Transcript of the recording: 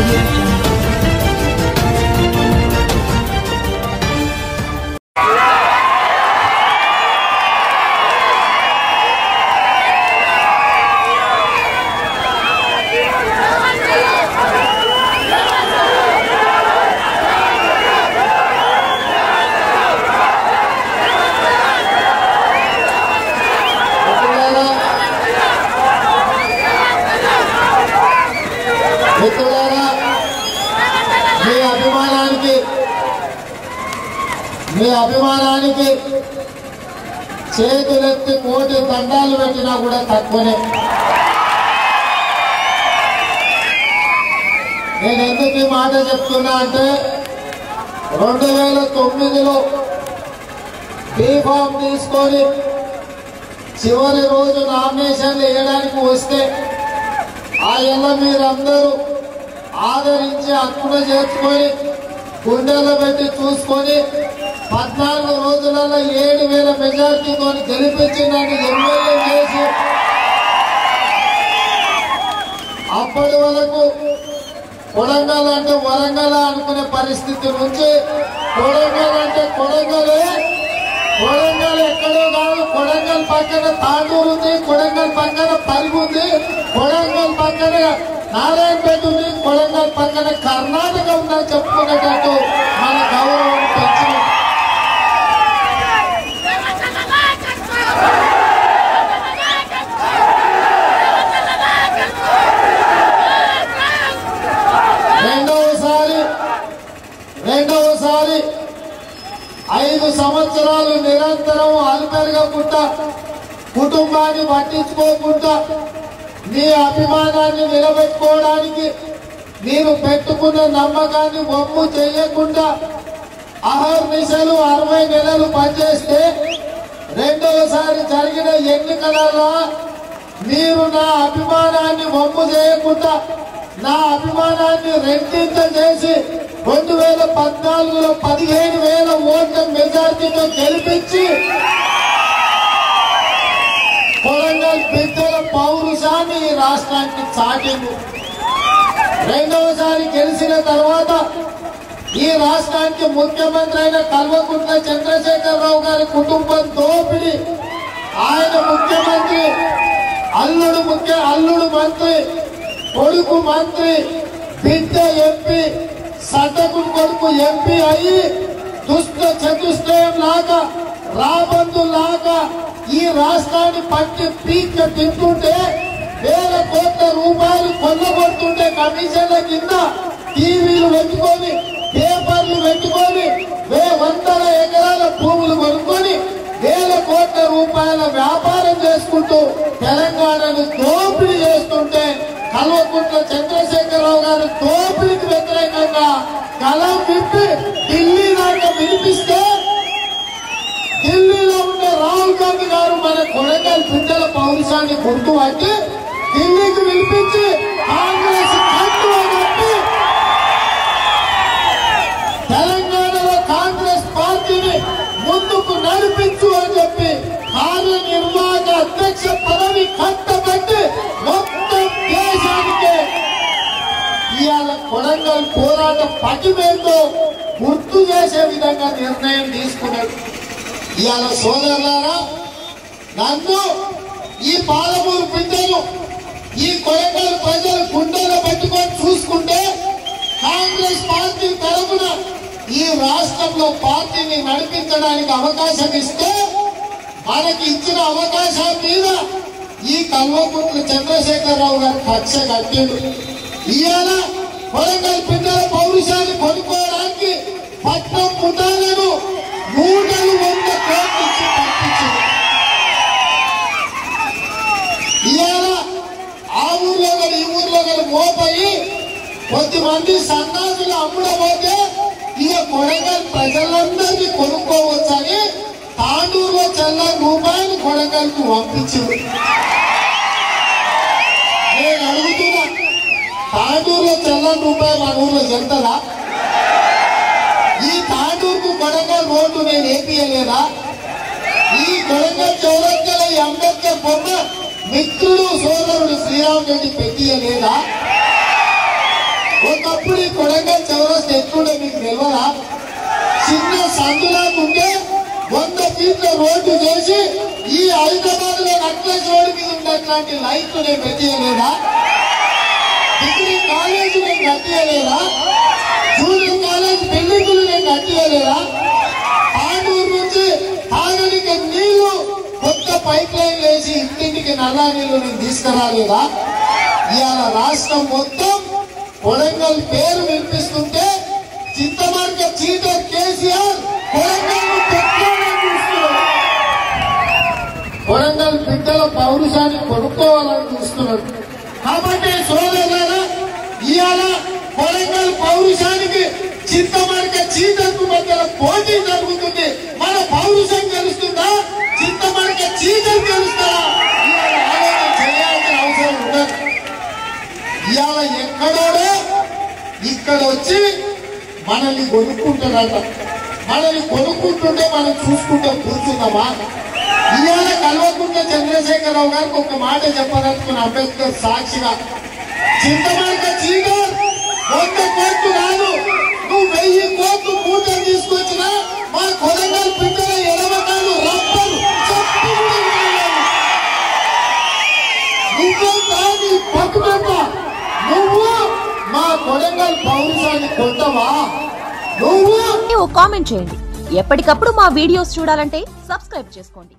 audio jungle. మీ అభిమానానికి చేతులెత్తి కోటి దండాలు పెట్టినా కూడా తక్కువనే. నేను ఎందుకు ఈ మాట చెప్తున్నా అంటే 2009లో బీఫామ్ తీసుకొని చివరి రోజు నామినేషన్లు వేయడానికి వస్తే ఆయన మీరందరూ ఆదరించి అక్కున చేర్చుకొని గుండెల్లో పెట్టి చూసుకొని 14 రోజులలో 7,000 మెజార్టీతో గెలిపించి నన్ను ఎమ్మెల్యే చేసి అప్పటి వరకు కొడంగల్ అంటే వరంగల్ అనుకునే పరిస్థితి నుంచి కొడంగల్ అంటే కొడంగలే, కొడంగల్ ఎక్కడో కాదు, కొడంగల్ పక్కన తాండూరు ఉంది, కొడంగల్ పక్కన పరుగు ఉంది, కొడంగల్ పక్కన నారాయణపేట ఉంది, కొడంగల్ పక్కన కర్ణాటక ఉందని చెప్పుకునేటట్టు మన గౌరవం పెంచిన రెండవసారి 5 సంవత్సరాలు నిరంతరం అల్పెరగకుండా కుటుంబాన్ని పట్టించుకోకుండా మీ అభిమానాన్ని నిలబెట్టుకోవడానికి మీరు పెట్టుకున్న నమ్మకాన్ని వమ్ము చేయకుండా అహర్నిశలు 60 నెలలు పనిచేస్తే రెండవసారి జరిగిన ఎన్నికలలో మీరు నా అభిమానాన్ని వమ్ము చేయకుండా నా అభిమానాన్ని రెండింత చేసి 2014లో 15,000 ఓట్ల మెజార్టీతో గెలిపించి కొడంగల్ బిడ్డల పౌరుషాన్ని ఈ రాష్ట్రానికి చాటింది. రెండవసారి గెలిచిన తర్వాత ఈ రాష్ట్రానికి ముఖ్యమంత్రి అయిన కల్వకుంట్ల చంద్రశేఖరరావు గారి కుటుంబం దోపిడి, ఆయన ముఖ్యమంత్రి, అల్లుడు మంత్రి, కొడుకు మంత్రి, బిడ్డ ఎంపీ, సటకు కొడుకు ఎంపీ అయ్యి దుష్ట చతుష్టయం లాగా రాబందు లాగా ఈ రాష్ట్రాన్ని పట్టి పీక తింటుంటే 1,000 కోట్ల రూపాయలు కొల్లగొడుతుంటే కమిషన్ల కింద టీవీలు పెట్టుకొని పేపర్లు పెట్టుకొని 100 ఎకరాల భూములు కొనుక్కొని 1,000 కోట్ల రూపాయల వ్యాపారం చేసుకుంటూ తెలంగాణను దోపిడీ చేస్తుంటే కల్వకుంట్ల చంద్రశేఖరరావు గారు దోపిడీకి వ్యతిరేకంగా కలం విప్పి ఢిల్లీ దాకా వినిపిస్తే ఢిల్లీలో ఉండే రాహుల్ గాంధీ గారు మన కొడంగల్ బిడ్డల పౌరుషాన్ని గుర్తుపట్టి ఢిల్లీకి వినిపించి కాంగ్రెస్ కట్టి తెలంగాణలో కాంగ్రెస్ పార్టీని ముందుకు నడిపించు అని చెప్పి కార్యనిర్వాహక అధ్యక్ష పదవి కట్టబట్టి మొత్తం దేశానికే ఇవాళ కొడంగల్ పోరాట పటిమేంతో గుర్తు చేసే విధంగా నిర్ణయం తీసుకున్నాడు. ఇవాళ సోదరులారా, నన్ను ఈ పాలమూరు బిడ్డలు ఈ కొడంగల్ ప్రజలు గుండెలో పెట్టుకొని చూసుకుంటే కాంగ్రెస్ పార్టీ తరఫున ఈ రాష్ట్రంలో పార్టీని నడిపించడానికి అవకాశం ఇస్తే మనకి ఇచ్చిన అవకాశం మీద ఈ కల్వకుంట్ల చంద్రశేఖరరావు గారు కక్ష కట్టిండు. ఇవాళ కొడంగల్ బిడ్డల పౌరుషాన్ని కొనుక్కోవడానికి పట్నం పుట్టాలను 100 కోట్లు ఇచ్చి పంపించింది. ఇవాళ ఆ ఊర్లో కానీ ఈ ఊర్లో కానీ మోపయి కొద్దిమంది సన్నాసులు అమ్ముడపోతే ఇక కొడంగల్ ప్రజలందరినీ కొనుక్కోవచ్చని తాండూరులో ₹1,00,000 కొడంగల్కు పంపించింది. నేను అడుగుతున్నా, తాండూరులో ₹1,00,000 మన ఊర్లో చెప్తారా? ఈ తాండూరుకు కొడంగల్ రోడ్డు నేను ఏపీయలేదా? ఈ కొడంగల్ చౌరక్కల అంబేద్కర్ బొమ్మ మిత్రుడు సోదరుడు శ్రీరామ్ రెడ్డి పెట్టియలేదా? ఒక ఒకప్పుడు ఈ కొడంగల్ చౌరస్తా ఎట్లుండే మీకు తెలియదా? చిన్న సందులాకుంటే 100 ఫీట్ల రోడ్డు చేసి ఈ హైదరాబాద్ లో నక్లెస్ రోడ్డు మీద ఉన్నట్లాంటి లైట్లు నేను పెట్టియలేదా? డిగ్రీ కాలేజ్ నేను కట్టియలేదా? జూనియర్ కాలేజ్ బిల్డింగులు నేను కట్టియలేదా? ఆడూరు నుంచి తాగడానికి నీళ్లు కొత్త పైప్ లైన్ వేసి ఇంటింటికి నల్లా నీళ్లు నేను తీసుకురాలేదా? ఇవాళ రాష్ట్రం మొత్తం కొడంగల్ పేరు వినిపిస్తుంటే చింతమార్గ చీటర్ కేసీఆర్ కొడంగల్ బిడ్డల పౌరుషాన్ని కొనుక్కోవాలని చూస్తున్నాడు. కాబట్టి సోదరులారా, ఇవాళ కొడంగల్ పౌరుషానికి చింతమార్గ చీటర్కు మధ్యలో పోటీ జరుగుతుంది. మన పౌరుషం గెలుస్తుందా, చింతమార్గ చీటర్ గెలుస్తారా? ఇవాళ ఆలోచన చేయాల్సిన అవసరం ఉండదు. ఇవాళ ఎక్కడోడో ఇక్కడ వచ్చి మనల్ని కొనుక్కుంటాడట. మనల్ని కొనుక్కుంటుంటే మనం చూసుకుంటే కూర్చున్నామా? ఇవాళ కల్వకుంట్ల చంద్రశేఖరరావు గారికి ఒక మాట చెప్పదలుచుకున్న అంబేద్కర్ సాక్షిగా, చింతమార్గ చీటర్ 100 కోట్లు కాదు, నువ్వు 1000 కోట్లు మూట తీసుకొచ్చినా మా కొడంగల్ బిడ్డల ఎడమకాలు రబ్బరు నువ్వే కాని పట్టుబట్ట. నువ్వు మా కొడంగల్ పౌరుషాన్ని కొంటవా? నువ్వు కామెంట్ చేయండి. ఎప్పటికప్పుడు మా వీడియోస్ చూడాలంటే సబ్స్క్రైబ్ చేసుకోండి.